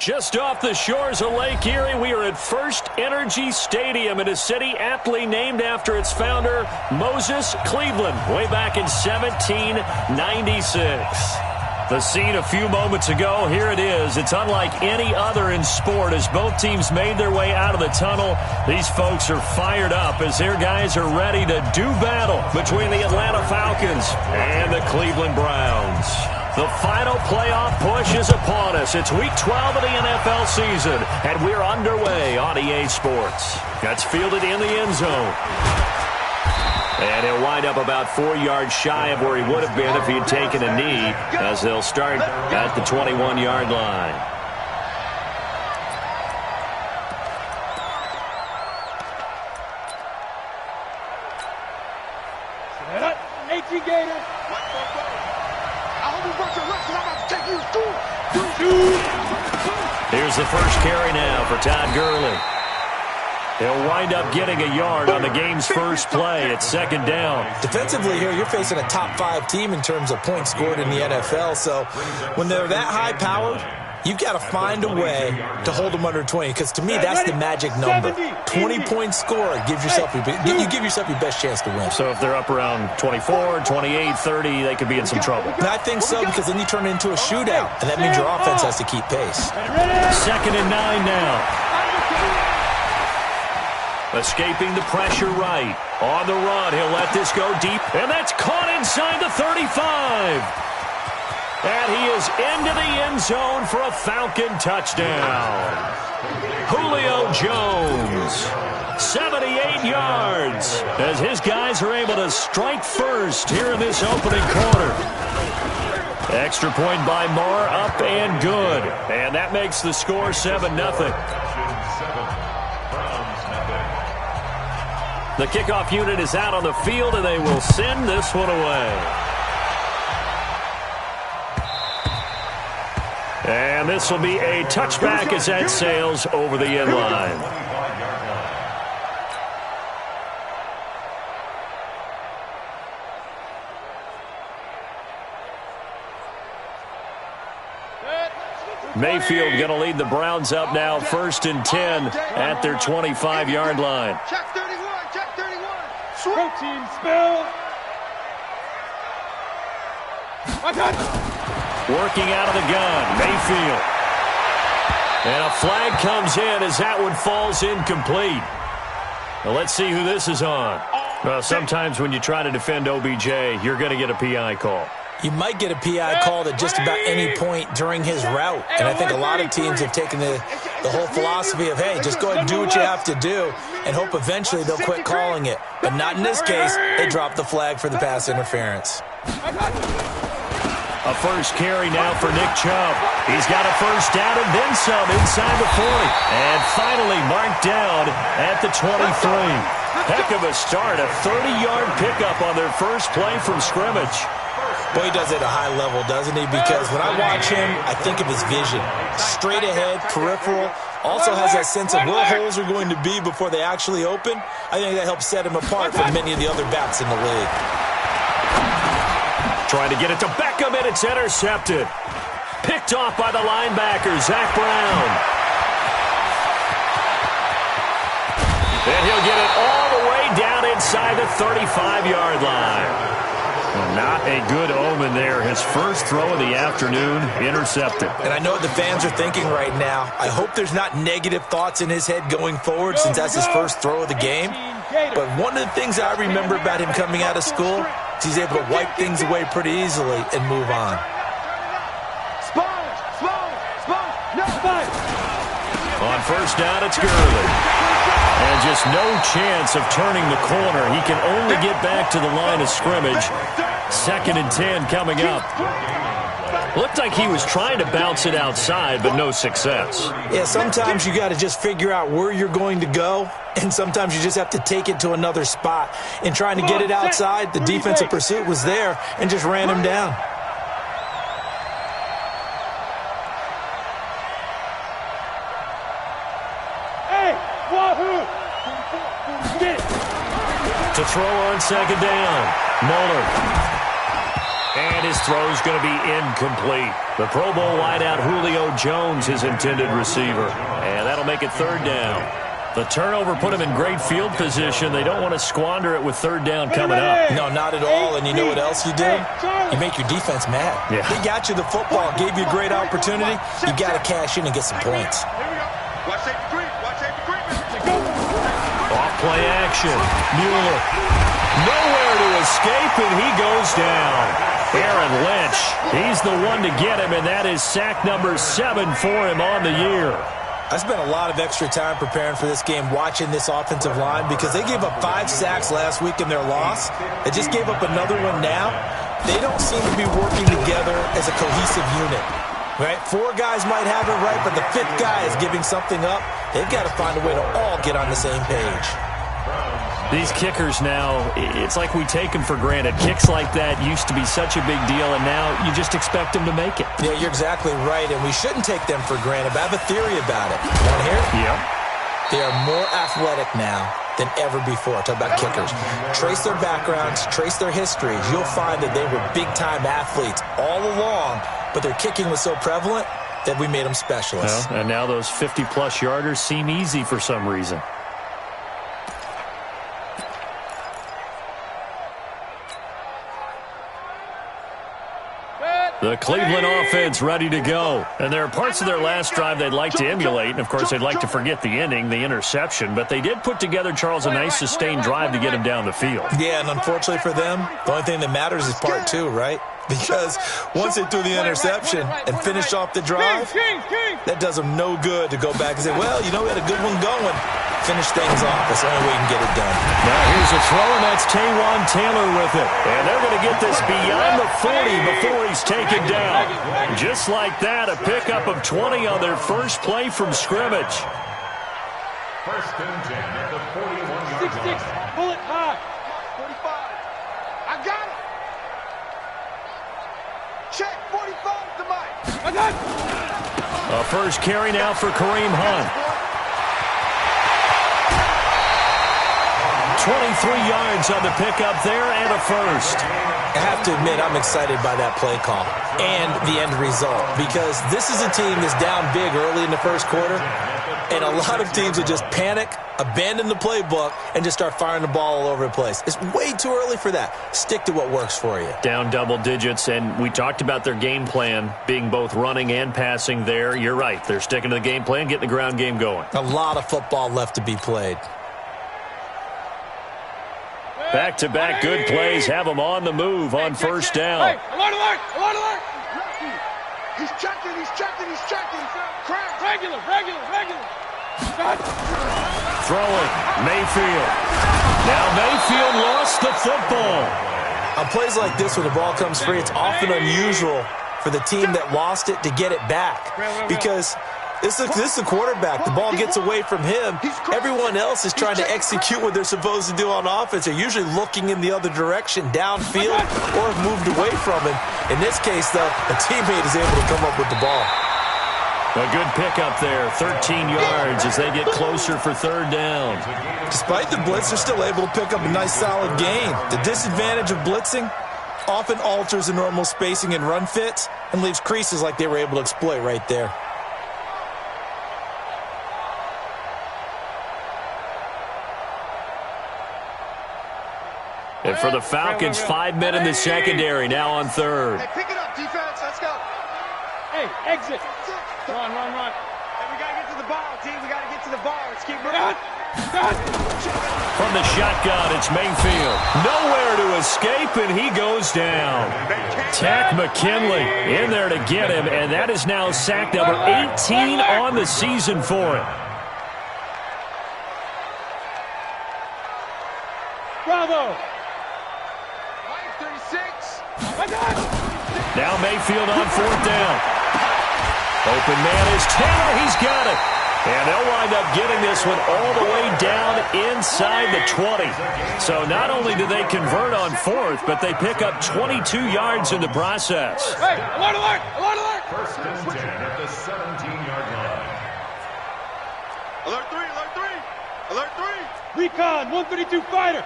Just off the shores of Lake Erie, we are at First Energy Stadium in a city aptly named after its founder, Moses Cleveland, way back in 1796. The scene a few moments ago, here it is. It's unlike any other in sport as both teams made their way out of the tunnel. These folks are fired up as their guys are ready to do battle between the Atlanta Falcons and the Cleveland Browns. The final playoff push is upon us. It's Week 12 of the NFL season, and we're underway on EA Sports. That's fielded in the end zone. And he'll wind up about 4 yards shy of where he would have been if he had taken a knee, as they'll start at the 21-yard line. Here's the first carry now for Todd Gurley. He'll wind up getting a yard on the game's first play. It's second down. Defensively here, you're facing a top-5 team in terms of points scored in the NFL. So when they're that high-powered, you've got to find a way to hold them under 20. Because to me, that's the magic number. 20-point score gives yourself you give yourself your best chance to win. So if they're up around 24, 28, 30, they could be in some trouble. And I think so, because then you turn it into a shootout, and that means your offense has to keep pace. Second and 9 now. Escaping the pressure right. On the run, he'll let this go deep, and that's caught inside the 35. And he is into the end zone for a Falcon touchdown. Julio Jones, 78 yards, as his guys are able to strike first here in this opening quarter. Extra point by Moore, up and good. And that makes the score 7-0. The kickoff unit is out on the field, and they will send this one away. And this will be a touchback as that sails over the end line. Mayfield going to lead the Browns up now, 1st and 10 at their 25-yard line. Check 31, check 31. Protein spill. Working out of the gun, Mayfield. And a flag comes in as that one falls incomplete. Now let's see who this is on. Well, sometimes when you try to defend OBJ, you're going to get a PI call. You might get a PI called at just about any point during his route. And I think a lot of teams have taken the whole philosophy of, hey, just go ahead and do what you have to do and hope eventually they'll quit calling it. But not in this case. They dropped the flag for the pass interference. A first carry now for Nick Chubb. He's got a first down and then some inside the 40. And finally marked down at the 23. Heck of a start, a 30-yard pickup on their first play from scrimmage. Boy, he does it at a high level, doesn't he? Because when I watch him, I think of his vision. Straight ahead, peripheral. Also has that sense of where holes are going to be before they actually open. I think that helps set him apart from many of the other backs in the league. Trying to get it to Beckham, and it's intercepted. Picked off by the linebacker, Zach Brown. And he'll get it all the way down inside the 35-yard line. Not a good omen there. His first throw of the afternoon, intercepted. And I know what the fans are thinking right now. I hope there's not negative thoughts in his head going forward since that's his first throw of the game. But one of the things I remember about him coming out of school is he's able to wipe things away pretty easily and move on. On first down, it's Gurley. And just no chance of turning the corner. He can only get back to the line of scrimmage. 2nd and 10 coming up. Looked like he was trying to bounce it outside, but no success. Yeah, sometimes you got to just figure out where you're going to go, and sometimes you just have to take it to another spot. In trying to get it outside, the defensive pursuit was there and just ran him down. To throw on 2nd down. Muller. And his throw is going to be incomplete. The Pro Bowl wideout Julio Jones, his intended receiver. And that'll make it third down. The turnover put him in great field position. They don't want to squander it with third down coming up. No, not at all. And you know what else you do? You make your defense mad. Yeah. They got you the football, gave you a great opportunity. You got to cash in and get some points. Watch safety creep. Watch safety creep. Off play action. Mueller. Nowhere to escape, and he goes down. Aaron Lynch, he's the one to get him, and that is sack number 7 for him on the year. I spent a lot of extra time preparing for this game, watching this offensive line, because they gave up 5 sacks last week in their loss. They just gave up another one now. They don't seem to be working together as a cohesive unit. Right? 4 guys might have it right, but the 5th guy is giving something up. They've got to find a way to all get on the same page. These kickers now, it's like we take them for granted. Kicks like that used to be such a big deal, and now you just expect them to make it. Yeah, you're exactly right, and we shouldn't take them for granted, but I have a theory about it. You want to hear it? Yeah. They are more athletic now than ever before. Talk about kickers. Trace their backgrounds, trace their histories. You'll find that they were big-time athletes all along, but their kicking was so prevalent that we made them specialists. Well, and now those 50-plus yarders seem easy for some reason. The Cleveland offense ready to go. And there are parts of their last drive they'd like to emulate. And, of course, they'd like to forget the ending, the interception. But they did put together, Charles, a nice sustained drive to get him down the field. Yeah, and unfortunately for them, the only thing that matters is part 2, right? Because once they threw the interception and finished off the drive, that does them no good to go back and say, well, you know, we had a good one going. Finish things off. That's the only way you can get it done. Now here's a throw, and that's Taywan Taylor with it. And they're going to get this beyond the 40 before he's taken down. Just like that, a pickup of 20 on their first play from scrimmage. First and 10 at the 41-yard line. 6-6, bullet high. 45. I got it. Check 45 to Mike. I got it. A first carry now for Kareem Hunt. 23 yards on the pickup there and a first. I have to admit, I'm excited by that play call and the end result, because this is a team that's down big early in the first quarter, and a lot of teams will just panic, abandon the playbook, and just start firing the ball all over the place. It's way too early for that. Stick to what works for you. Down double digits, and we talked about their game plan being both running and passing there. You're right. They're sticking to the game plan, getting the ground game going. A lot of football left to be played. Back-to-back good plays have them on the move on first down. Hey, alert, alert, alert, alert. He's checking, he's checking, he's checking. Crash. Regular. Throwing, Mayfield. Now Mayfield lost the football. On plays like this, when the ball comes free, it's often unusual for the team that lost it to get it back, because this is the quarterback. The ball gets away from him. Everyone else is trying to execute what they're supposed to do on offense. They're usually looking in the other direction, downfield, or have moved away from him. In this case, though, a teammate is able to come up with the ball. A good pickup there, 13 yards as they get closer for third down. Despite the blitz, they're still able to pick up a nice, solid gain. The disadvantage of blitzing often alters the normal spacing and run fits and leaves creases like they were able to exploit right there. And for the Falcons, 5 men in the secondary, now on third. Hey, pick it up, defense. Let's go. Hey, exit. Run. Hey, we got to get to the ball, team. We got to get to the ball. Let's keep moving. From the shotgun, it's Mayfield. Nowhere to escape, and he goes down. Tack McKinley in there to get him, and that is now sack number 18 on the season for him. Bravo. 36. Now Mayfield on fourth down. Open man is Taylor. He's got it. And they'll wind up getting this one all the way down inside the 20. So not only do they convert on fourth, but they pick up 22 yards in the process. Hey, alert. First and 10 at the 17-yard line. Alert 3. Recon, 132 fighter.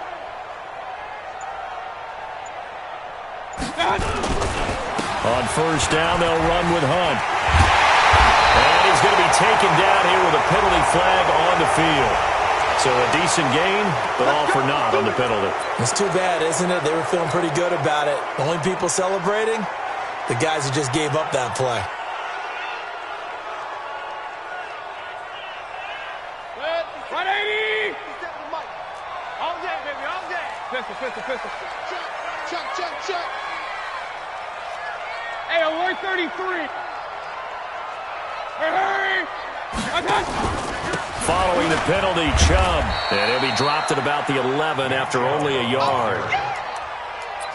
On first down, they'll run with Hunt. And he's going to be taken down here with a penalty flag on the field. So a decent gain, but all for naught on the penalty. It's too bad, isn't it? They were feeling pretty good about it. The only people celebrating, the guys who just gave up that play. Good. 180! All day, baby, all day. Pistol. Check. Hey, alert 33. Hurry! Following the penalty, Chubb. And he'll be dropped at about the 11 after only a yard.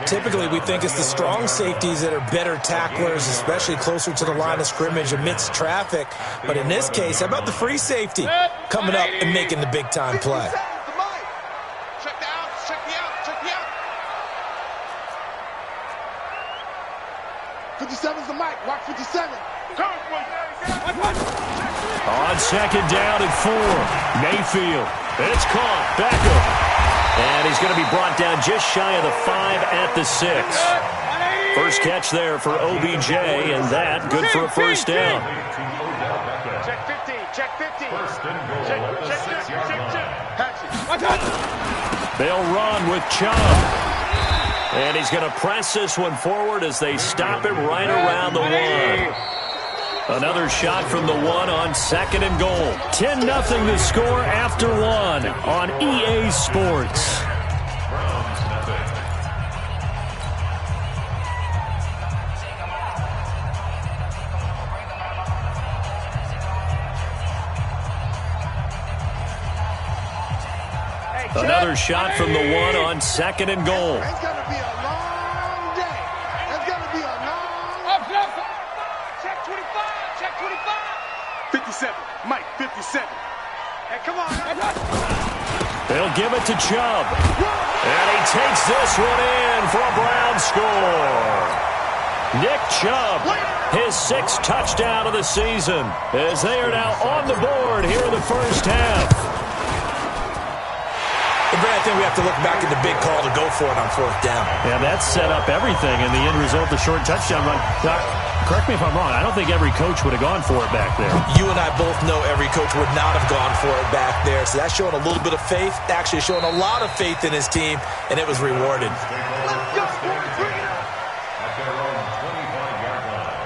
Typically, we think it's the strong safeties that are better tacklers, especially closer to the line of scrimmage amidst traffic. But in this case, how about the free safety coming up and making the big-time play? Check the out. 57's the mic. Watch 57. On second down and 4. Mayfield. It's caught. Beckham. And he's going to be brought down just shy of the 5 at the 6. First catch there for OBJ, and that good for a first down. Check 50. First and goal. Check. They'll run with Chubb. And he's going to press this one forward as they stop him right around the 1. Another shot from the 1 on second and goal. 10-0 the score after 1 on EA Sports. Another shot from the 1 on second and goal. It's going to be a long day. It's going to be a long... Up. Check 25. Check 25. 57. Mike, 57. Hey, come on. They'll give it to Chubb. And he takes this one in for a Brown score. Nick Chubb, his 6th touchdown of the season, as they are now on the board here in the first half. I think we have to look back at the big call to go for it on 4th down. Yeah, that set up everything in the end result, the short touchdown run. Correct me if I'm wrong. I don't think every coach would have gone for it back there. You and I both know every coach would not have gone for it back there. So that's showing a little bit of faith, actually showing a lot of faith in his team, and it was rewarded. Let's go. Bring it up. At their own 25-yard line.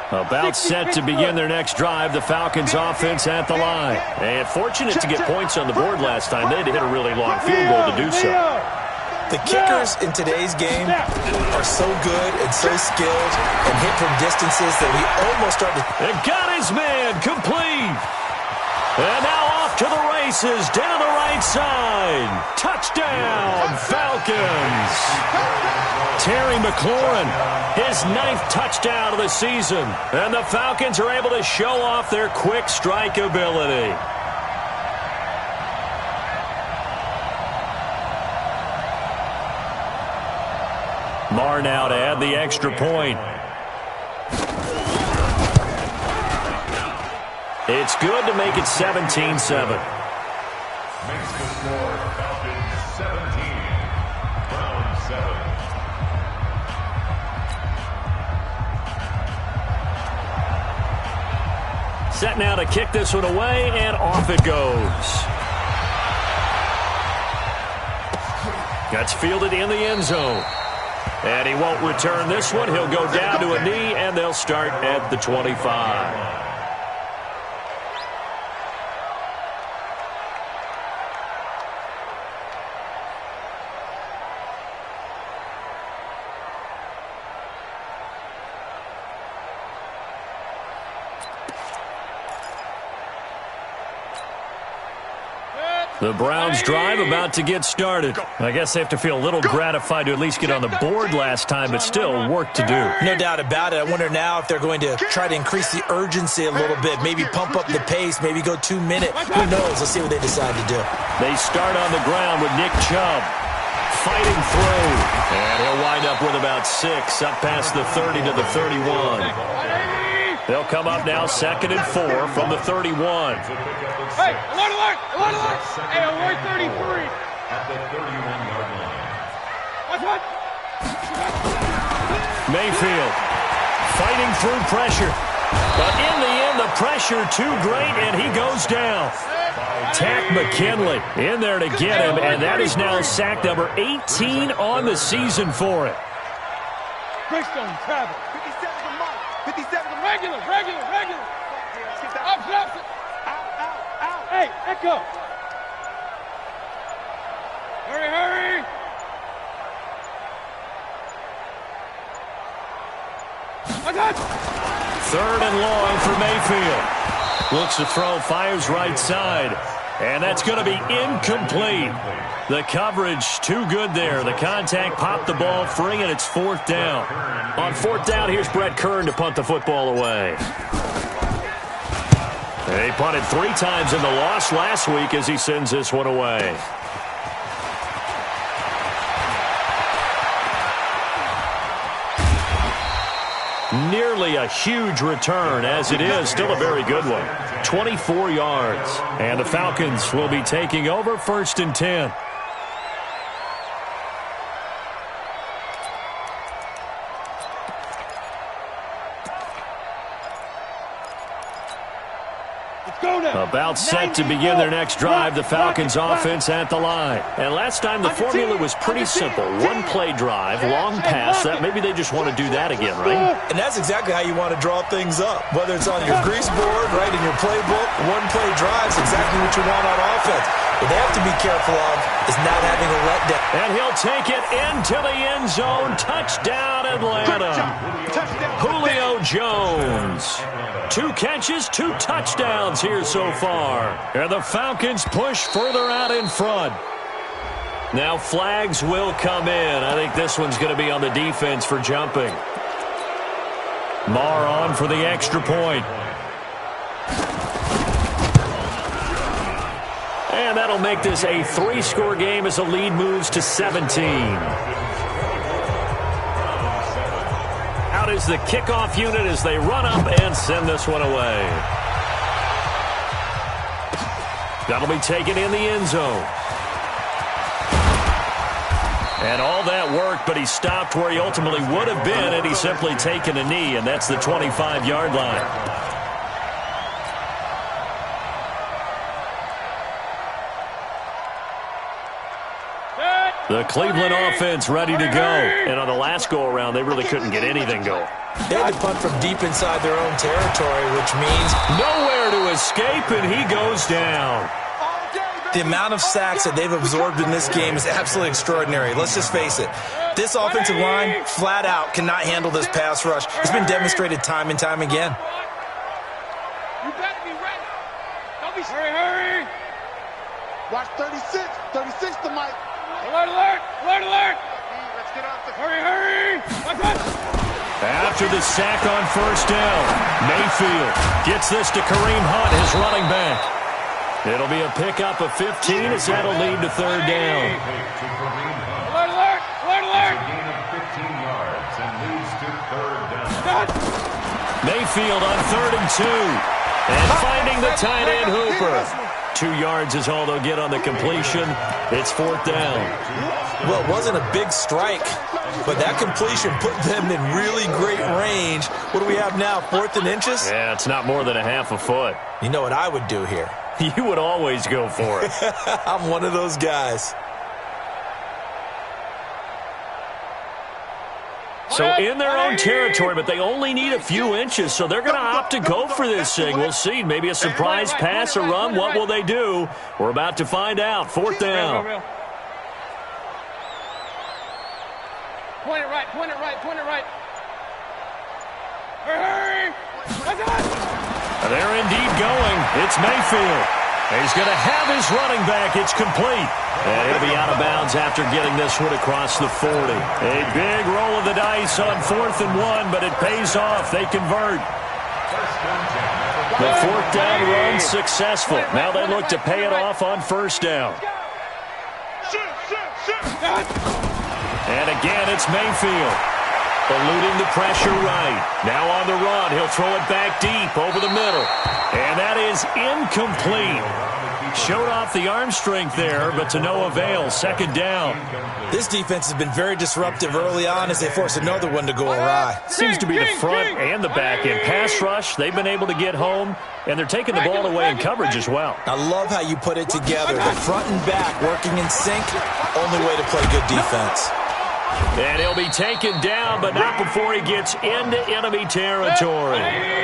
About set to begin their next drive, the Falcons offense at the line. And fortunate to get points on the board last time. They had to hit a really long field goal to do so. The kickers in today's game are so good and so skilled and hit from distances that we almost start to... And got his man complete. And now off to the races down the right side. Touchdown, Falcons. Terry McLaurin, his 9th touchdown of the season. And the Falcons are able to show off their quick strike ability. Marr now to add the extra point. It's good to make it 17-7. Makes the score Falcons 17, Browns 7. Set now to kick this one away, and off it goes. That's fielded in the end zone. And he won't return this one. He'll go down to a knee, and they'll start at the 25. The Browns drive about to get started. I guess they have to feel a little gratified to at least get on the board last time, but still work to do. No doubt about it. I wonder now if they're going to try to increase the urgency a little bit, maybe pump up the pace, maybe go 2 minutes. Who knows? Let's see what they decide to do. They start on the ground with Nick Chubb. fighting through. And he'll wind up with about 6, up past the 30 to the 31. They'll come up now 2nd and 4 from the 31. Hey, alert, alert, alert, alert. Hey, alert 33. At the 31-yard line. What? Mayfield fighting through pressure. But in the end, the pressure too great, and he goes down. Tack McKinley in there to get him, and that is now sack number 18 on the season for it. Greystone travel. 57 to Mike. 57 to regular. Up. Out. Hey, echo. Hurry. I got you. 3rd and long for Mayfield. Looks to throw, fires right side. And that's going to be incomplete. The coverage too good there. The contact popped the ball free, and it's 4th down. On 4th down, here's Brett Kern to punt the football away. He punted 3 times in the loss last week as he sends this one away. Nearly a huge return, as it is still a very good one. 24 yards. And the Falcons will be taking over 1st and 10. About set to begin their next drive, the Falcons offense at the line. And last time the formula was pretty simple. 1-play drive, long pass. That maybe they just want to do that again, right? And that's exactly how you want to draw things up. Whether it's on your grease board, right in your playbook, 1-play drives, exactly what you want on offense. What they have to be careful of is not having a letdown. And he'll take it into the end zone. Touchdown, Atlanta. Julio Jones. 2 catches, 2 touchdowns here so far. And the Falcons push further out in front. Now flags will come in. I think this one's going to be on the defense for jumping. Marr on for the extra point. And that'll make this a 3-score game as the lead moves to 17. Out is the kickoff unit as they run up and send this one away. That'll be taken in the end zone. And all that worked, but he stopped where he ultimately would have been, and he's simply taken a knee, and that's the 25-yard line. The Cleveland offense ready to go. And on the last go-around, they really couldn't get anything going. They had to punt from deep inside their own territory, which means nowhere to escape, and he goes down. the amount of sacks that they've absorbed in this game is absolutely extraordinary. Let's just face it. This offensive line, flat out, cannot handle this pass rush. It's been demonstrated time and time again. You better be ready. Don't be hurry. Watch 36. 36 to Mike. Alert, alert, alert, alert. Let's get off the hurry. After the sack on first down, Mayfield gets this to Kareem Hunt, his running back. It'll be a pickup of 15 as that'll lead to third down. Alert, alert, alert, alert. Gain of 15 yards and leads to third down. Mayfield on 3rd and 2. And finding the tight end Hooper. 2 yards is all they'll get on the completion. It's 4th down. Well, it wasn't a big strike, but that completion put them in really great range. What do we have now, 4th and inches? Yeah, it's not more than a half a foot. You know what I would do here? You would always go for it. I'm one of those guys. So in their own territory, but they only need a few inches, so they're going to opt to go for this thing. We'll see. Maybe a surprise pass or run. What will they do? We're about to find out. 4th down. Point it right, point it right, point it right. Hurry! They're indeed going. It's Mayfield. He's going to have his running back. It's complete. And he'll be out of bounds after getting this one across the 40. A big roll of the dice on 4th and 1, but it pays off. They convert. The 4th down run successful. Now they look to pay it off on 1st down. And again, it's Mayfield. Eluding the pressure right. Now on the run. He'll throw it back deep over the middle. And that is incomplete. Showed off the arm strength there, but to no avail. Second down. This defense has been very disruptive early on as they force another one to go awry. Seems to be the front and the back end. Pass rush, they've been able to get home, and they're taking the ball away in coverage as well. I love how you put it together. The front and back working in sync. Only way to play good defense. And he'll be taken down, but not before he gets into enemy territory.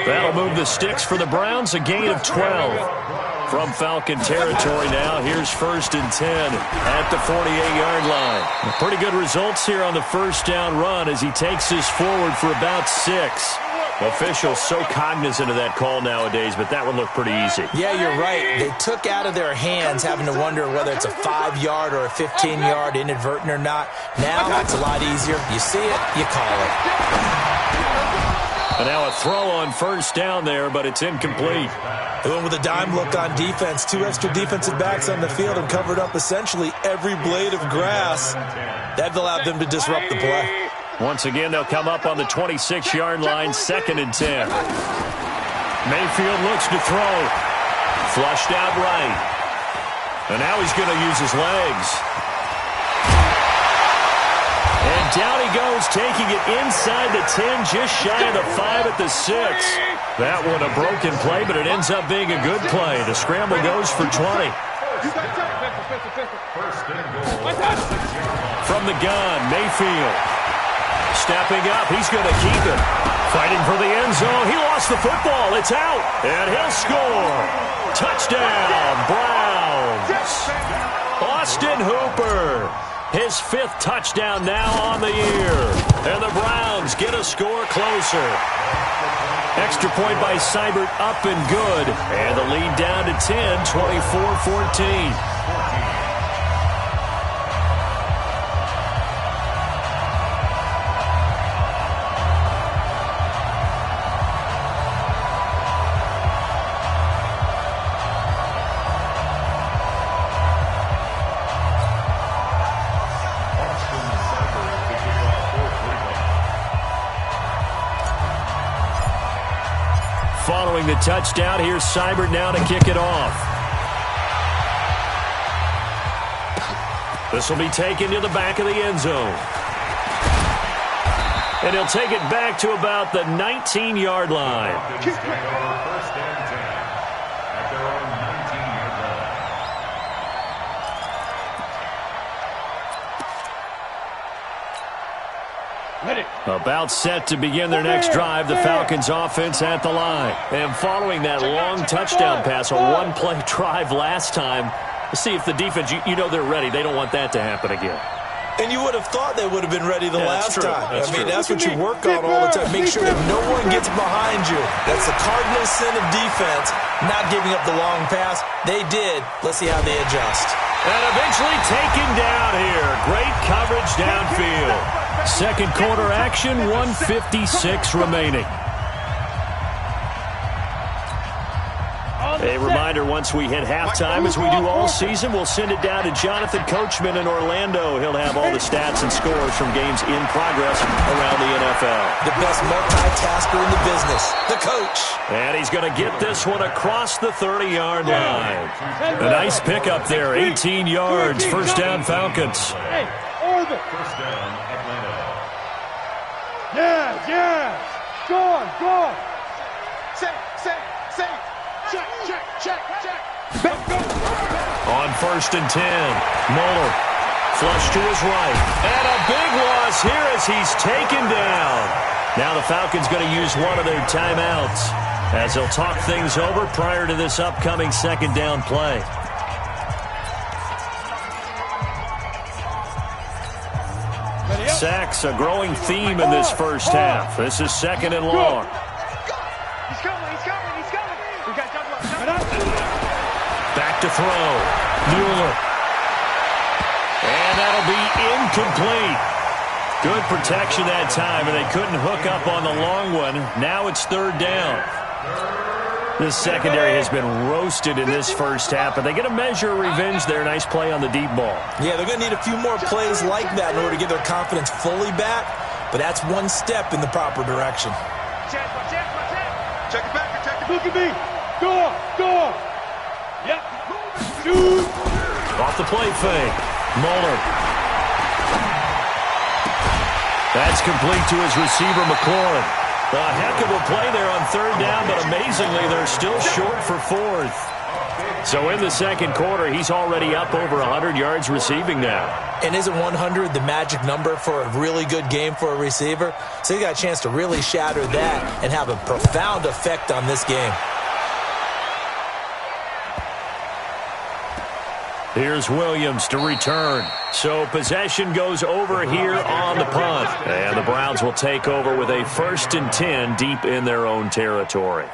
That'll move the sticks for the Browns, a gain of 12. From Falcon territory now, here's 1st and 10 at the 48-yard line. Pretty good results here on the first down run as he takes this forward for about 6. Officials so cognizant of that call nowadays, but that one looked pretty easy. Yeah, you're right. They took out of their hands having to wonder whether it's a 5-yard or a 15-yard inadvertent or not. Now it's a lot easier. You see it, you call it. And now a throw on first down there, but it's incomplete. They went with a dime look on defense. 2 extra defensive backs on the field and covered up essentially every blade of grass. That allowed them to disrupt the play. Once again, they'll come up on the 26-yard line, 2nd and 10. Mayfield looks to throw. Flushed out right. And now he's going to use his legs. And down he goes, taking it inside the 10, just shy of the 5 at the 6. That one a broken play, but it ends up being a good play. The scramble goes for 20. From the gun, Mayfield. Stepping up, he's going to keep it. Fighting for the end zone. He lost the football. It's out. And he'll score. Touchdown, Browns. Austin Hooper. His 5th touchdown now on the year. And the Browns get a score closer. Extra point by Seibert up and good. And the lead down to 10, 24-14. Following the touchdown, here's Seibert now to kick it off. This will be taken to the back of the end zone. And he'll take it back to about the 19-yard line. About set to begin their next drive, the Falcons offense at the line. And following that long touchdown pass, a one-play drive last time, see if the defense, you know they're ready. They don't want that to happen again. And you would have thought they would have been ready the last time. That's what you work on all the time. Make sure that no one gets behind you. That's the cardinal sin of defense, not giving up the long pass. They did. Let's see how they adjust. And eventually taken down here. Great coverage downfield. Second quarter action, 1:56 remaining. A reminder, once we hit halftime, as we do all season, we'll send it down to Jonathan Coachman in Orlando. He'll have all the stats and scores from games in progress around the NFL. The best multitasker in the business, the coach. And he's going to get this one across the 30-yard line. A nice pickup there, 18 yards, first down Falcons. Hey, orbit. First down, Atlanta. Yeah. Go on. Say. Check. On 1st and 10, Muller, flush to his right. And a big loss here as he's taken down. Now the Falcons going to use one of their timeouts as they'll talk things over prior to this upcoming second down play. Sacks, a growing theme in this first half. This is 2nd and long. He's coming. We got Back to throw. Mueller. And that'll be incomplete. Good protection that time, and they couldn't hook up on the long one. Now it's 3rd down. This secondary has been roasted in this first half, but they get a measure of revenge there. Nice play on the deep ball. Yeah, they're going to need a few more plays like that in order to get their confidence fully back, but that's one step in the proper direction. Check it back, check it. Look at me. Go. Yep. Shoot. Off the play fake. Muller. That's complete to his receiver, McLaurin. A heck of a play there on third down, but amazingly, they're still short for fourth. So in the second quarter, he's already up over 100 yards receiving now. And isn't 100 the magic number for a really good game for a receiver? So he got a chance to really shatter that and have a profound effect on this game. Here's Williams to return. So possession goes over here on the punt. And the Browns will take over with a 1st and 10 deep in their own territory.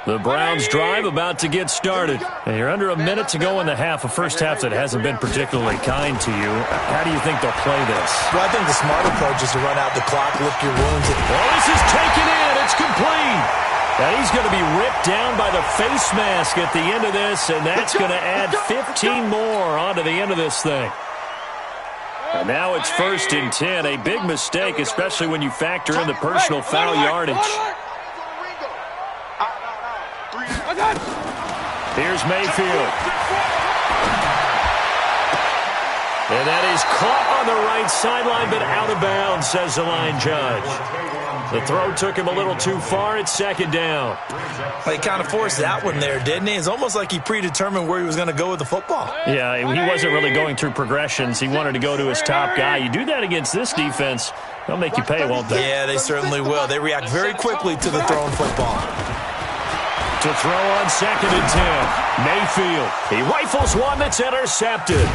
The Browns drive about to get started. And you're under a minute to go in the half, a first half that hasn't been particularly kind to you. How do you think they'll play this? Well, I think the smart approach is to run out the clock, lick your wounds. Well, this is taken in. It's complete. And he's going to be ripped down by the face mask at the end of this, and that's going to add 15 more onto the end of this thing. And now it's 1st and 10. A big mistake, especially when you factor in the personal foul yardage. Here's Mayfield. And that is caught on the right sideline, but out of bounds, says the line judge. The throw took him a little too far. It's 2nd down. Well, he kind of forced that one there, didn't he? It's almost like he predetermined where he was going to go with the football. Yeah, he wasn't really going through progressions. He wanted to go to his top guy. You do that against this defense, they'll make you pay, won't they? Yeah, they certainly will. They react very quickly to the thrown football. To throw on 2nd and 10. Mayfield. He rifles one that's intercepted.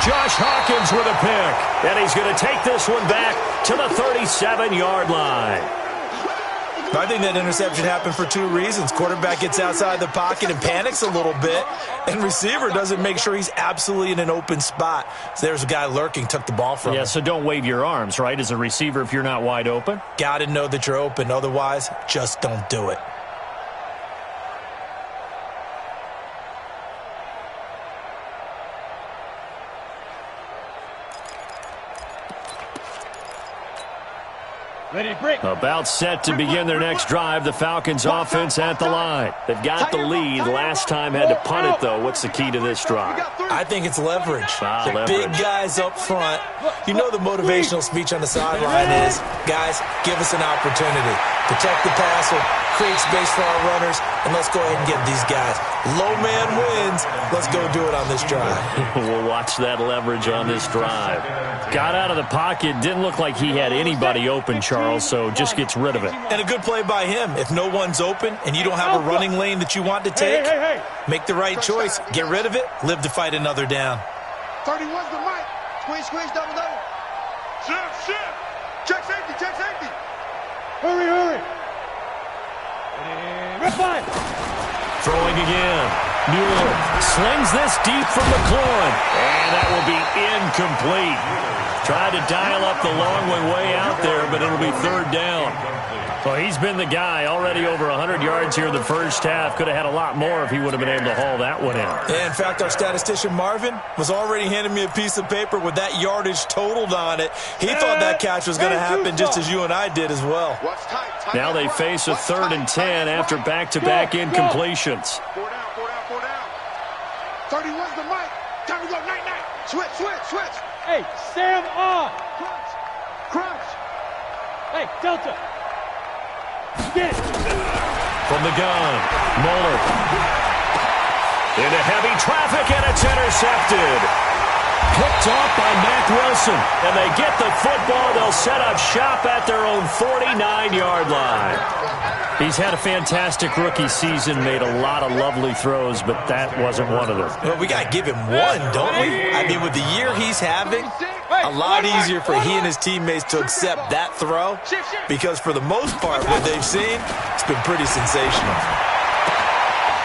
Josh Hawkins with a pick. And he's going to take this one back to the 37-yard line. I think that interception happened for 2 reasons. Quarterback gets outside the pocket and panics a little bit, and receiver doesn't make sure he's absolutely in an open spot. So there's a guy lurking, took the ball from him. Yeah, so don't wave your arms, right, as a receiver if you're not wide open? Got to know that you're open. Otherwise, just don't do it. About set to begin their next drive. The Falcons offense at the line. They've got the lead. Last time had to punt it, though. What's the key to this drive? I think it's leverage. The leverage. Big guys up front. You know the motivational speech on the sideline is, guys, give us an opportunity. Protect the passer, create space for our runners, and let's go ahead and get these guys. Low man wins. Let's go do it on this drive. We'll watch that leverage on this drive. Got out of the pocket. Didn't look like he had anybody open, Charles, so just gets rid of it. And a good play by him. If no one's open and you don't have a running lane that you want to take, make the right choice. Get rid of it. Live to fight another down. 31's the mic. Squeeze, double. Shift. Check safety. Hurry. Red line. Throwing again. Mueller slings this deep from McLaurin. And that will be incomplete. Tried to dial up the long way out there, but it'll be 3rd down. Well, he's been the guy already over 100 yards here in the first half. Could have had a lot more if he would have been able to haul that one in. Yeah, in fact, our statistician Marvin was already handing me a piece of paper with that yardage totaled on it. He thought that catch was going to happen just as you and I did as well. Now they face a 3rd and 10 after back-to-back incompletions. 31's the mic. Time to go night. Switch. Hey, Sam on. Crunch. Hey, Delta. Get it. From the gun, Mueller. Into heavy traffic, and it's intercepted. Picked off by Mack Wilson. And they get the football. They'll set up shop at their own 49-yard line. He's had a fantastic rookie season, made a lot of lovely throws, but that wasn't one of them. Well, we got to give him one, don't we? I mean, with the year he's having, A lot easier for he and his teammates to accept that throw because for the most part, what they've seen, it's been pretty sensational.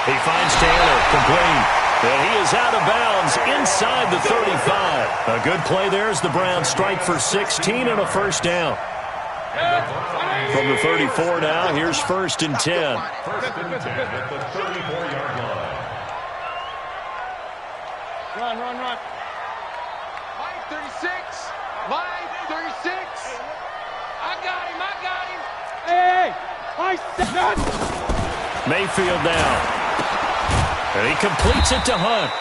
He finds Taylor, complete. And he is out of bounds inside the 35. A good play there as the Browns strike for 16 and a first down. From the 34 now, here's 1st and 10. First and 10 at the 34-yard line. Run. Mike 36. Mike 36. I got him. Hey. Mayfield now. And he completes it to Hunt.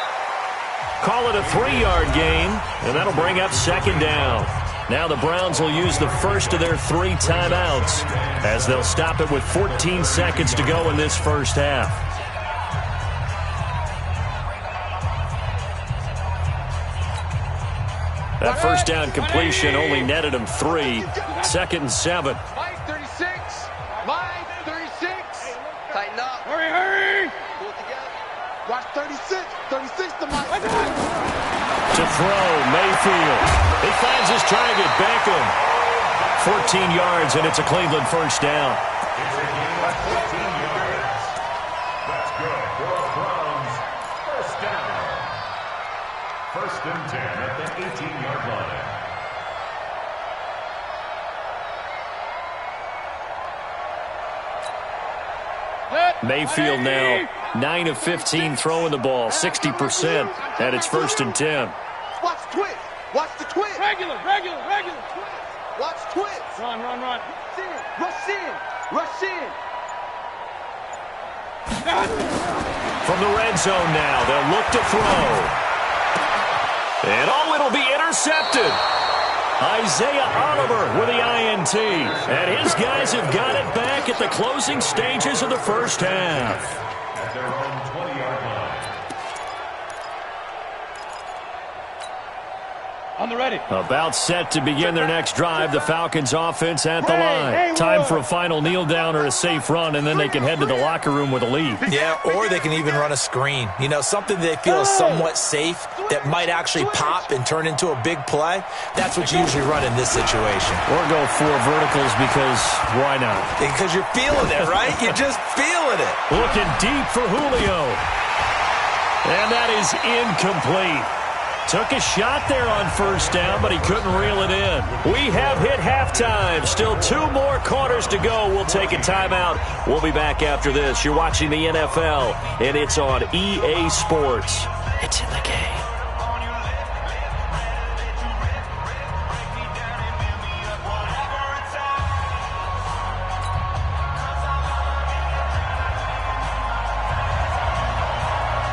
Call it a 3-yard gain, and that'll bring up 2nd down. Now the Browns will use the first of their 3 timeouts as they'll stop it with 14 seconds to go in this first half. That first down completion only netted him 3. 2nd and 7. Mike 36. Mike 36. Tighten up. Hurry. Pull it together. Watch 36. 36 to Mike. To throw, Mayfield. He finds his target, Beckham. 14 yards, and it's a Cleveland first down. It's a gain of 14 yards. That's good for a Browns first down. 1st and 10 at the 18-yard line. Mayfield now 9 of 15 throwing the ball, 60%, and it's 1st and 10. Watch twist. Watch the twist. Regular. Watch twist. Run. Rush in. From the red zone now, they'll look to throw. And it'll be intercepted. Isaiah Oliver with the INT. And his guys have got it back at the closing stages of the first half. At their own 20-yard line. On the ready. About set to begin their next drive, the Falcons offense at the line. Time for a final kneel down or a safe run, and then they can head to the locker room with a lead. Yeah, or they can even run a screen. You know, something they feel is somewhat safe that might actually pop and turn into a big play. That's what you usually run in this situation. Or go 4 verticals because why not? Because you're feeling it, right? You're just feeling it. Looking deep for Julio. And that is incomplete. Took a shot there on first down, but he couldn't reel it in. We have hit halftime. Still 2 more quarters to go. We'll take a timeout. We'll be back after this. You're watching the NFL, and it's on EA Sports. It's in the game.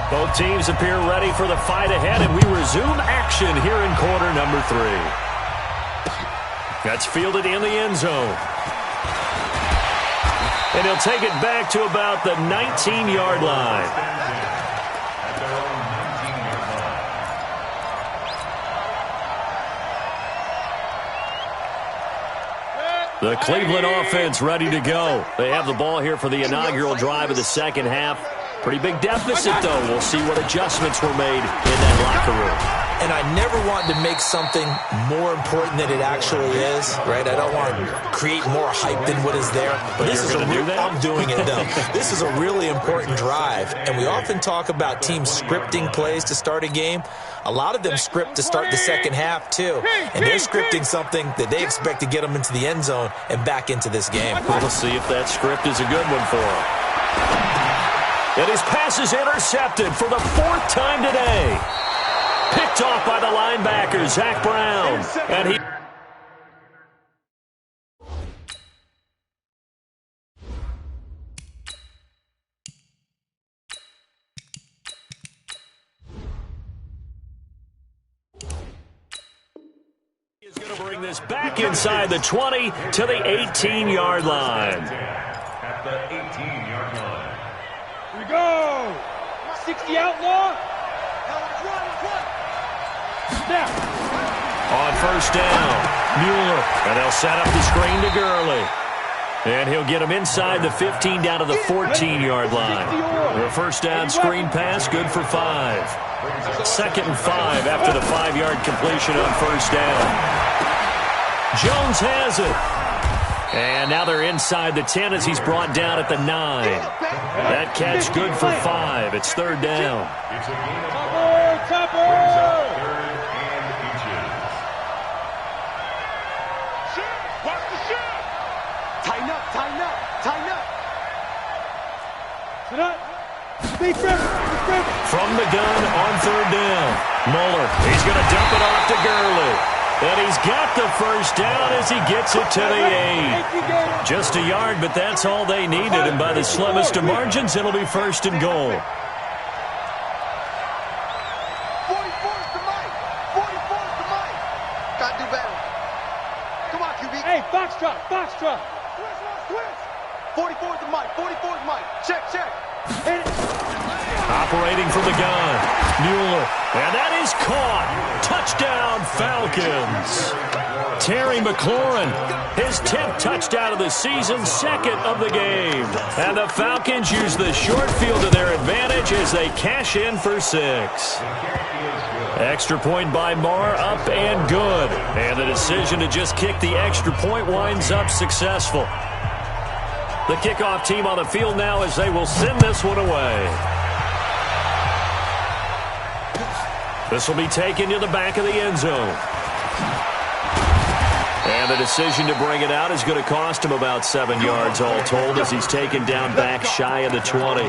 Both teams appear ready for the fight ahead, and we resume action here in quarter number 3. That's fielded in the end zone. And he'll take it back to about the 19-yard line. The Cleveland offense ready to go. They have the ball here for the inaugural drive of the second half. Pretty big deficit, though. We'll see what adjustments were made in that locker room. And I never want to make something more important than it actually is, right? I don't want to create more hype than what is there. But this is I'm doing it, though. This is a really important drive, and we often talk about teams scripting plays to start a game. A lot of them script to start the second half, too. And they're scripting something that they expect to get them into the end zone and back into this game. We'll see if that script is a good one for them. And his pass is intercepted for the 4th time today. Picked off by the linebacker, Zach Brown. And he... is going to bring this back inside the 20 to the 18-yard line. At the 18-yard line. Here we go. 60 outlaw. Snap. On first down, Mueller. And they'll set up the screen to Gurley. And he'll get him inside the 15 down to the 14-yard line. The first down screen pass, good for 5. 2nd and 5 after the 5-yard completion on first down. Jones has it. And now they're inside the 10 as he's brought down at the 9. That catch good for 5. It's 3rd down. It's a gain of 5. Brings up 3rd and inches. Watch the shot. Tighten up, tighten up, tighten up. Sit up. Big grip. From the gun on 3rd down. Muller, he's going to dump it off to Gurley. And he's got the first down as he gets it to the 8. Just a yard, but that's all they needed. And by the slimmest of margins, it'll be 1st and goal. 44's the mic. 44's the mic. Gotta do better. Come on, QB. Hey, foxtrot. Twist. 44's the mic. 44's mic. Check. Hit it. Operating from the gun. Mueller. And that is caught. Touchdown, Falcons. Terry McLaurin, his 10th touchdown of the season, 2nd of the game. And the Falcons use the short field to their advantage as they cash in for 6. Extra point by Marr, up and good. And the decision to just kick the extra point winds up successful. The kickoff team on the field now as they will send this one away. This will be taken to the back of the end zone. And the decision to bring it out is going to cost him about 7 yards all told as he's taken down back shy of the 20.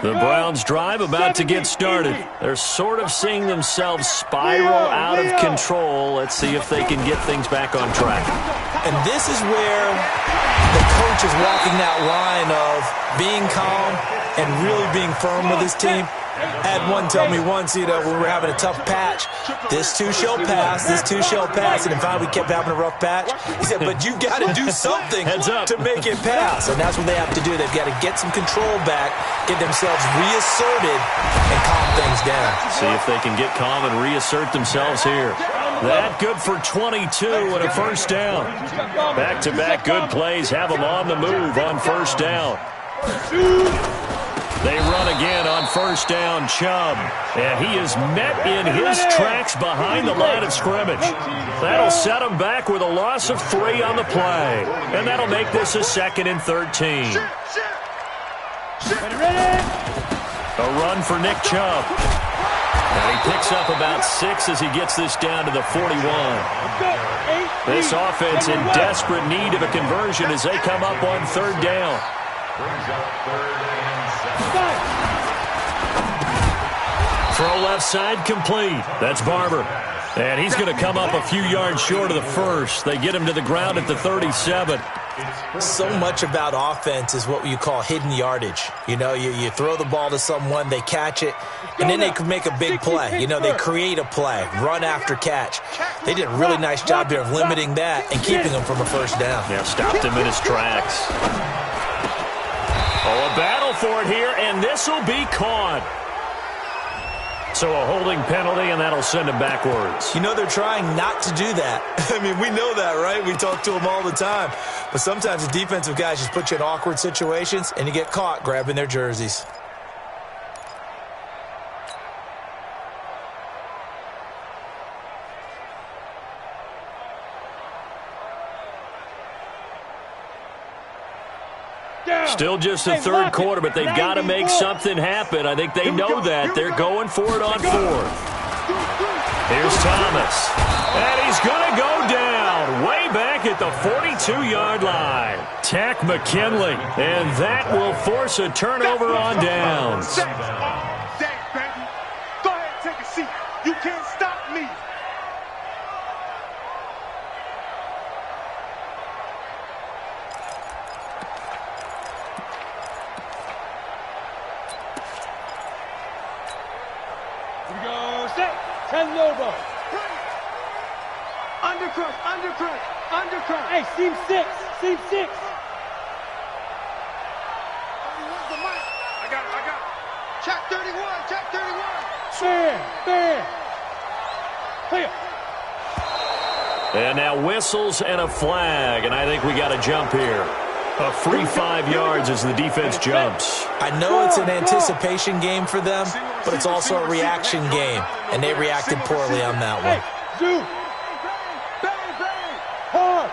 The Browns drive about to get started. They're sort of seeing themselves spiral out of control. Let's see if they can get things back on track. And this is where the coach is walking that line of being calm and really being firm with his team. I had one tell me once, when we were having a tough patch, this too shall pass, and then finally we kept having a rough patch. He said, but you got to do something to make it pass, and that's what they have to do. They've got to get some control back, get themselves reasserted, and calm things down. See if they can get calm and reassert themselves here. That good for 22 and a first down. Back-to-back good plays have them on the move on first down. They run again on first down, Chubb. And he is met in his tracks behind the line of scrimmage. That'll set him back with a loss of 3 on the play. And that'll make this a 2nd and 13. A run for Nick Chubb. And he picks up about 6 as he gets this down to the 41. This offense in desperate need of a conversion as they come up on 3rd down. Brings up 3rd and 7. Throw left side complete. That's Barber. And he's going to come up a few yards short of the first. They get him to the ground at the 37. So much about offense is what you call hidden yardage. You throw the ball to someone, they catch it, and then they can make a big play. They create a play, run after catch. They did a really nice job there of limiting that and keeping him from a first down. Yeah, stopped him in his tracks. Oh, a battle for it here, and this will be caught. So a holding penalty, and that'll send him backwards. They're trying not to do that. I mean, we know that, right? We talk to them all the time. But sometimes the defensive guys just put you in awkward situations, and you get caught grabbing their jerseys. Still just the 3rd quarter, but they've got to make something happen. I think they know that. They're going for it on 4th. Here's Thomas. And he's going to go down way back at the 42-yard line. Tack McKinley. And that will force a turnover on downs. Dang, baby. Go ahead and take a seat. You can't stop me. Lobo. Undercrush. Hey, seam 6. I got it. Check 31. Fair. Clear. And now whistles and a flag, and I think we got a jump here. A free 5 yards as the defense jumps. I know it's an anticipation game for them, but it's also a reaction game, and they reacted poorly on that one. Bang, bang. Hard.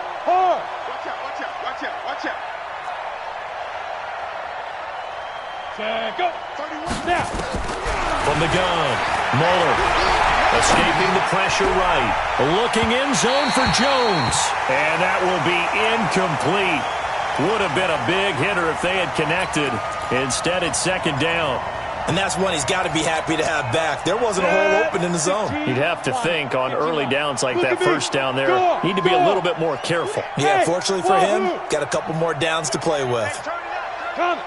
Watch out. Check up. 31 now. From the gun, Muller escaping the pressure right. Looking in zone for Jones. And that will be incomplete. Would have been a big hitter if they had connected. Instead, it's second down. And that's one he's got to be happy to have back. There wasn't a hole open in the zone. You'd have to think on early downs like that first down there, need to be a little bit more careful. Yeah, fortunately for him, got a couple more downs to play with. Come.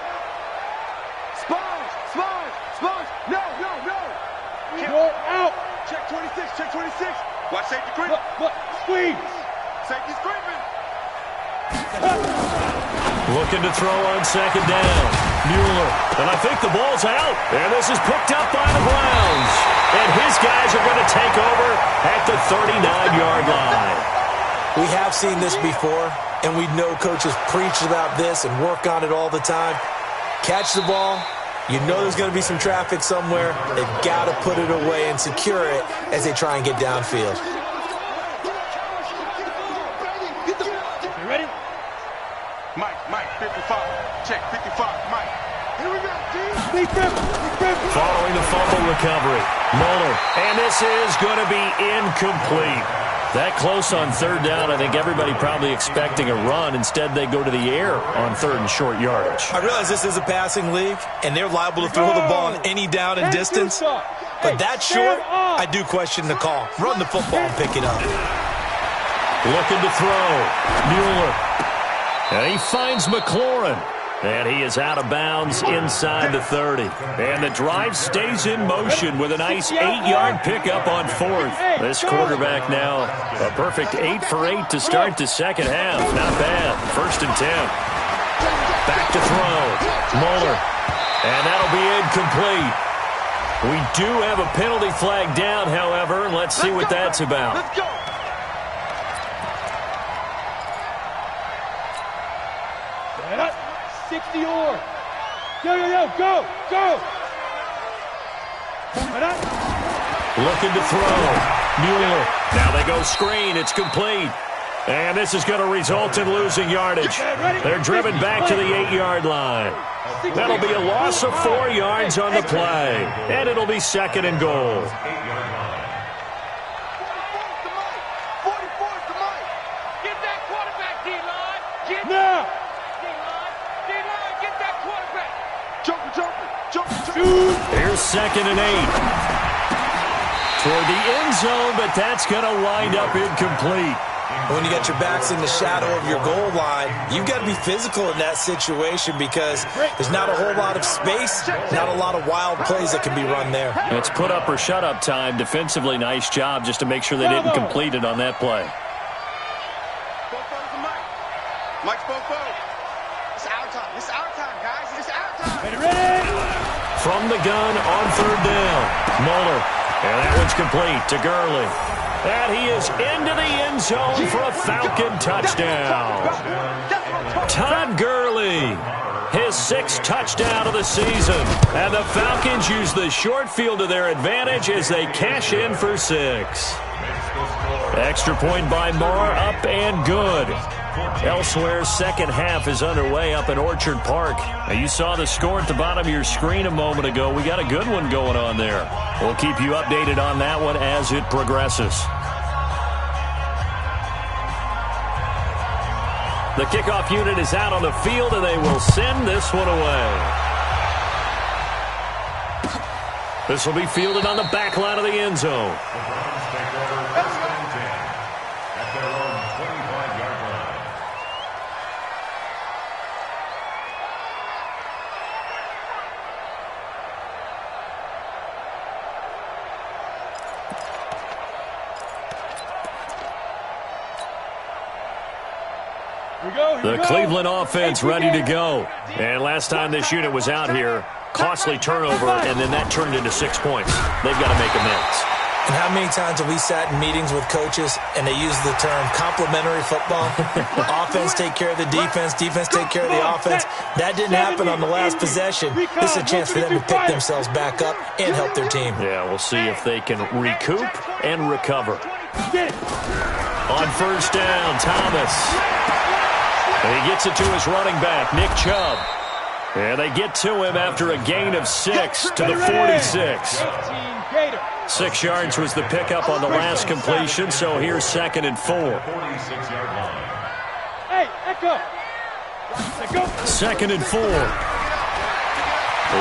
Sponge. No. You're out. Check 26. Watch safety creep. Look. Squeeze. Safety creeping. Looking to throw on second down. Mueller. And I think the ball's out. And this is picked up by the Browns. And his guys are going to take over at the 39-yard line. We have seen this before, and we know coaches preach about this and work on it all the time. Catch the ball. You know there's going to be some traffic somewhere. They've got to put it away and secure it as they try and get downfield. You ready? Mike, 55. Check, 55. Mike. Here we go, G. Following the fumble recovery, Mueller. And this is going to be incomplete. That close on third down, I think everybody probably expecting a run. Instead, they go to the air on third and short yardage. I realize this is a passing league, and they're liable to throw the ball on any down and distance. But that short, I do question the call. Run the football and pick it up. Looking to throw. Mueller. And he finds McLaurin. And he is out of bounds inside the 30. And the drive stays in motion with a nice 8-yard pickup on fourth. This quarterback now a perfect 8 for 8 to start the second half. Not bad. First and 10. Back to throw. Mueller. And that'll be incomplete. We do have a penalty flag down, however. Let's see what that's about. Let's go. Get up. 60 or. Go. Looking to throw. Mueller. Now they go screen. It's complete. And this is going to result in losing yardage. They're driven back to the 8-yard line. That'll be a loss of 4 yards on the play. And it'll be second and goal. 44's the mic. Get that quarterback, D-line. Get now. D-line, get that quarterback. Jumper. Here's second and 8. Toward the end zone, but that's going to wind up incomplete. When you got your backs in the shadow of your goal line, you've got to be physical in that situation because there's not a whole lot of space, not a lot of wild plays that can be run there. It's put up or shut up time. Defensively, nice job just to make sure they didn't complete it on that play. Mike's Bofo. It's our time, guys. It's our time. Ready? From the gun on third down, Mueller. And that one's complete to Gurley. And he is into the end zone for a Falcon touchdown. Todd Gurley, his 6th touchdown of the season. And the Falcons use the short field to their advantage as they cash in for 6. Extra point by Marr, up and good. Elsewhere, second half is underway up in Orchard Park. Now, you saw the score at the bottom of your screen a moment ago. We got a good one going on there. We'll keep you updated on that one as it progresses. The kickoff unit is out on the field, and they will send this one away. This will be fielded on the back line of the end zone. The Cleveland offense ready to go. And last time this unit was out here, costly turnover, and then that turned into 6 points. They've got to make amends. And how many times have we sat in meetings with coaches and they use the term complementary football? Offense take care of the defense, defense take care of the offense. That didn't happen on the last possession. This is a chance for them to pick themselves back up and help their team. Yeah, we'll see if they can recoup and recover. On first down, Thomas. And he gets it to his running back, Nick Chubb. And they get to him after a gain of 6 to the 46. 6 yards was the pickup on the last completion, so here's 2nd and 4. Hey, Echo. 2nd and 4.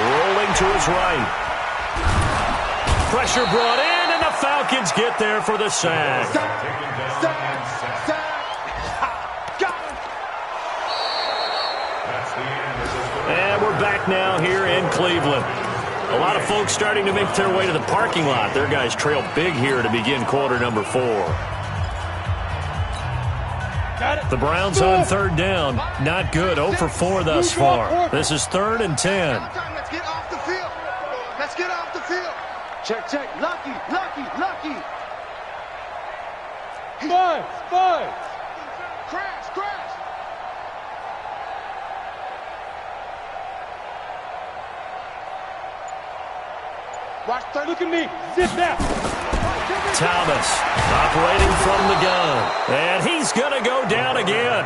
Rolling to his right. Pressure brought in, and the Falcons get there for the sack. And we're back now here in Cleveland. A lot of folks starting to make their way to the parking lot. Their guys trail big here to begin quarter number 4. The Browns on third down. Not good. 0 for 4 thus far. This is 3rd and 10. Let's get off the field. Let's get off the field. Check, check. Lucky, lucky, lucky. Spud. Crash, crash. Watch, look at me. Zip that. Thomas operating from the gun. And he's going to go down again.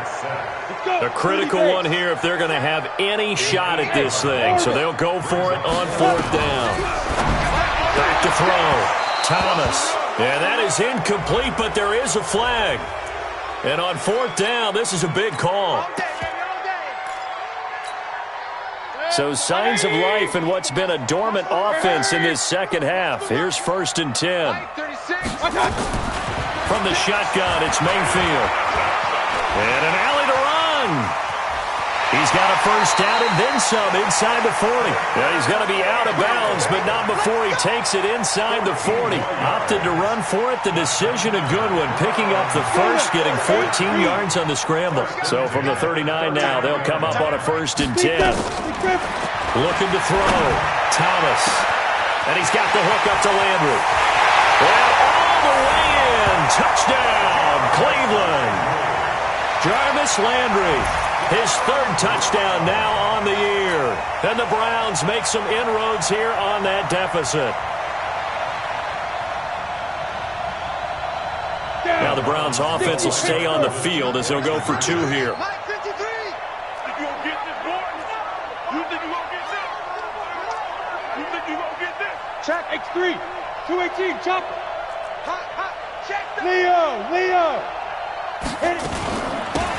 A critical one here if they're going to have any shot at this thing. So they'll go for it on 4th down. Back to throw. Thomas. And that is incomplete, but there is a flag. And on 4th down, this is a big call. So signs of life in what's been a dormant offense in this second half. Here's 1st and 10. From the shotgun, it's Mayfield. And an alley to run. He's got a first down and then some inside the 40. Yeah, he's going to be out of bounds, but not before he takes it inside the 40. Opted to run for it. The decision a good one. Picking up the first, getting 14 yards on the scramble. So from the 39 now, they'll come up on a 1st and 10. Looking to throw. Thomas. And he's got the hook up to Landry. And all the way in. Touchdown, Cleveland. Jarvis Landry. His 3rd touchdown now on the year. And the Browns make some inroads here on that deficit. Now the Browns offense will stay on the field as they'll go for 2 here. Check X3. 218. Chopper. Leo. Hit it.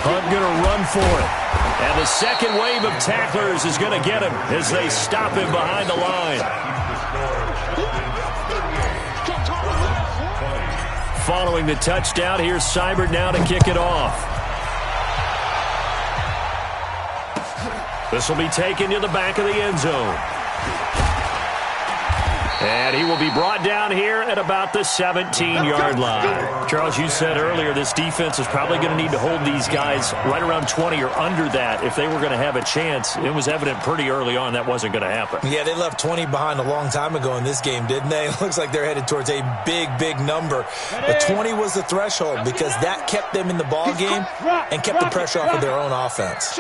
Hunt going to run for it. And the second wave of tacklers is going to get him as they stop him behind the line. Following the touchdown, here's Seibert now to kick it off. This will be taken to the back of the end zone. And he will be brought down here at about the 17-yard line. Charles, you said earlier this defense is probably going to need to hold these guys right around 20 or under that if they were going to have a chance. It was evident pretty early on that wasn't going to happen. Yeah, they left 20 behind a long time ago in this game, didn't they? It looks like they're headed towards a big number. But 20 was the threshold because that kept them in the ball game and kept the pressure off of their own offense.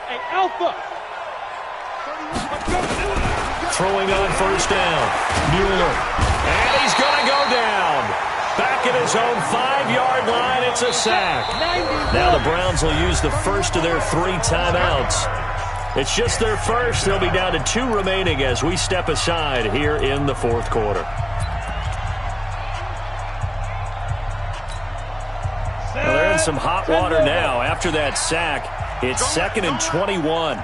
Hey, Alpha. Throwing on first down. Mueller. And he's going to go down. Back at his own 5-yard line, it's a sack. Now the Browns will use the first of their 3 timeouts. It's just their first. They'll be down to 2 remaining as we step aside here in the 4th quarter. Well, they're in some hot water now. After that sack, it's 2nd and 21.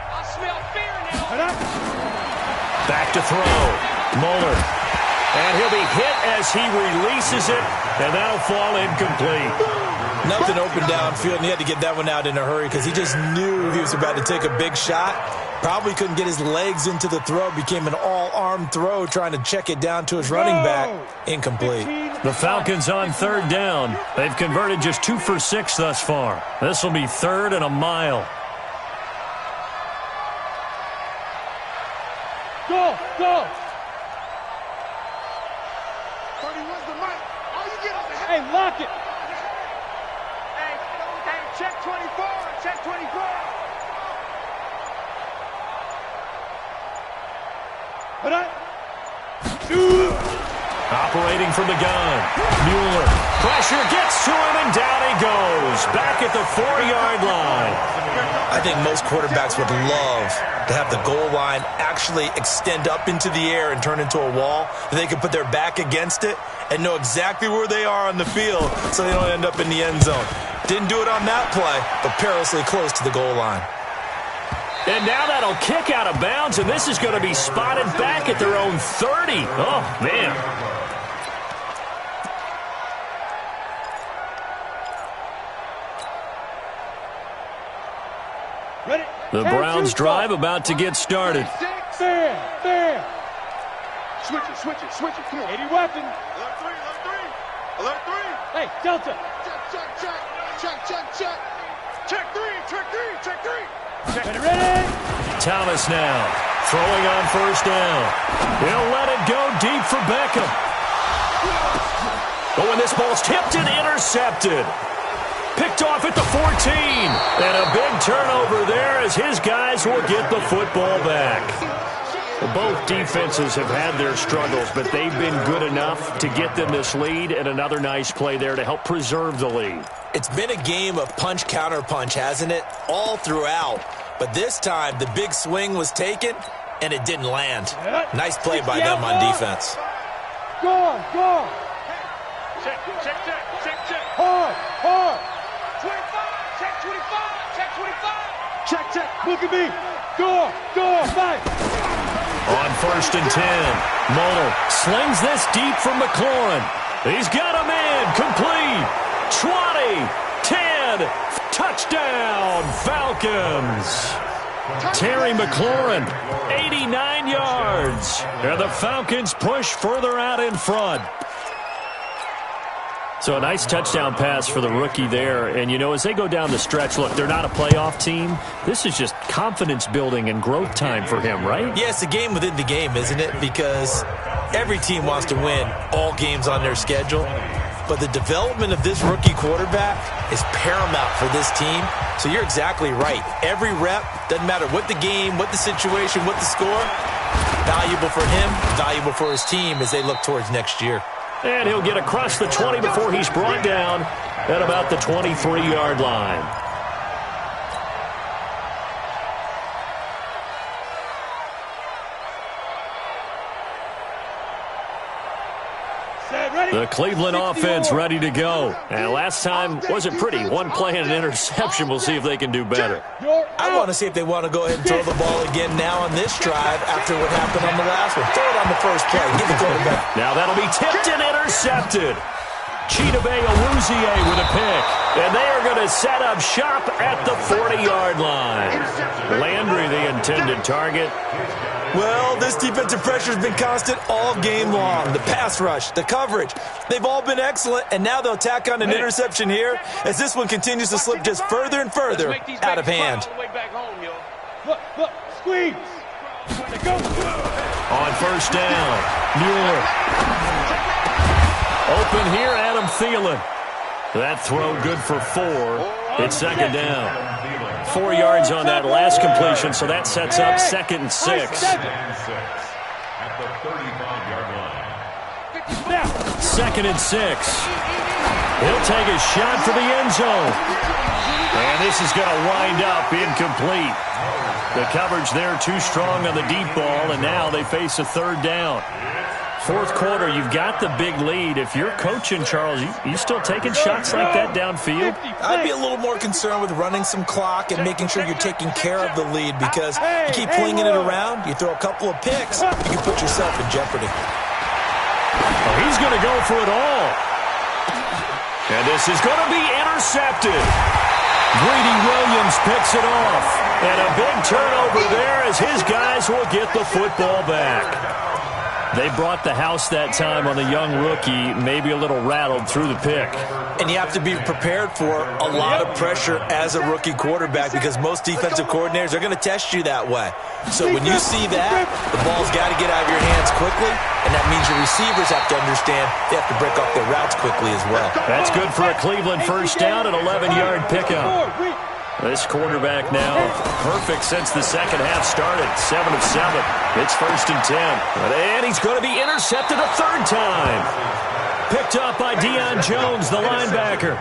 Back to throw. Mueller. And he'll be hit as he releases it, and that'll fall incomplete. Nothing open downfield, and he had to get that one out in a hurry because he just knew he was about to take a big shot. Probably couldn't get his legs into the throw. Became an all-arm throw trying to check it down to his running back. Incomplete. The Falcons on 3rd down. They've converted just 2 for 6 thus far. This will be 3rd and a mile. Go. go. 31's the mic. All you get is the head. Hey, lock it. Hey, check 24. Check 24. Put up. Operating from the gun. Mueller. Pressure gets to him, and down he goes. Back at the 4-yard line. I think most quarterbacks would love to have the goal line actually extend up into the air and turn into a wall. They can put their back against it and know exactly where they are on the field so they don't end up in the end zone. Didn't do it on that play, but perilously close to the goal line. And now that'll kick out of bounds, and this is going to be spotted back at their own 30. Oh, man. Ready? The Browns drive about to get started. Fair. Switch it. Come on. 80 weapon. Alert 3. Hey, Delta. Check 3. Ready? Thomas now throwing on first down. He'll let it go deep for Beckham. Oh, and this ball's tipped and intercepted. Picked off at the 14. And a big turnover there as his guys will get the football back. Both defenses have had their struggles, but they've been good enough to get them this lead, and another nice play there to help preserve the lead. It's been a game of punch-counter-punch, hasn't it? All throughout. But this time, the big swing was taken, and it didn't land. Nice play by them on defense. Go. Check. Hard. 25. Check. Look at me. Go. Fight. On first and 10, Muller slings this deep from McLaurin. He's got a man complete. 20, 10, touchdown, Falcons. Terry McLaurin, 89 yards. And the Falcons push further out in front. So a nice touchdown pass for the rookie there. And, you know, as they go down the stretch, look, they're not a playoff team. This is just confidence building and growth time for him, right? Yeah, it's a game within the game, isn't it? Because every team wants to win all games on their schedule. But the development of this rookie quarterback is paramount for this team. So you're exactly right. Every rep, doesn't matter what the game, what the situation, what the score, valuable for him, valuable for his team as they look towards next year. And he'll get across the 20 before he's brought down at about the 23-yard line. The Cleveland offense ready to go. And last time wasn't pretty. One play and an interception. We'll see if they can do better. I want to see if they want to go ahead and throw the ball again now on this drive after what happened on the last one. Throw it on the first play. Give the quarterback. Now that'll be tipped and intercepted. Chidobe Awuzie with a pick. And they are going to set up shop at the 40-yard line. Landry, the intended target. Well, this defensive pressure has been constant all game long. The pass rush, the coverage, they've all been excellent, and now they'll tack on an interception here as this one continues to slip just further and further out of hand. Look, squeeze. On first down, Mueller. Open here, Adam Thielen. That throw good for 4. It's second down. 4 yards on that last completion, so that sets up 2nd and 6. At the 35-yard line. 2nd and 6. He'll take a shot for the end zone. And this is going to wind up incomplete. The coverage there too strong on the deep ball, and now they face a 3rd down. 4th quarter, you've got the big lead. If you're coaching, Charles, you still taking shots like that downfield? I'd be a little more concerned with running some clock and making sure you're taking care of the lead, because you keep flinging it around, you throw a couple of picks, you can put yourself in jeopardy. Oh, he's going to go for it all. And this is going to be intercepted. Greedy Williams picks it off. And a big turnover there as his guys will get the football back. They brought the house that time on the young rookie, maybe a little rattled through the pick. And you have to be prepared for a lot of pressure as a rookie quarterback because most defensive coordinators are going to test you that way. So when you see that, the ball's got to get out of your hands quickly, and that means your receivers have to understand they have to break off their routes quickly as well. That's good for a Cleveland first down, an 11-yard pickup. This quarterback now perfect since the second half started. 7 of 7. It's 1st and 10. And he's going to be intercepted a third time. Picked up by Deion Jones, the linebacker.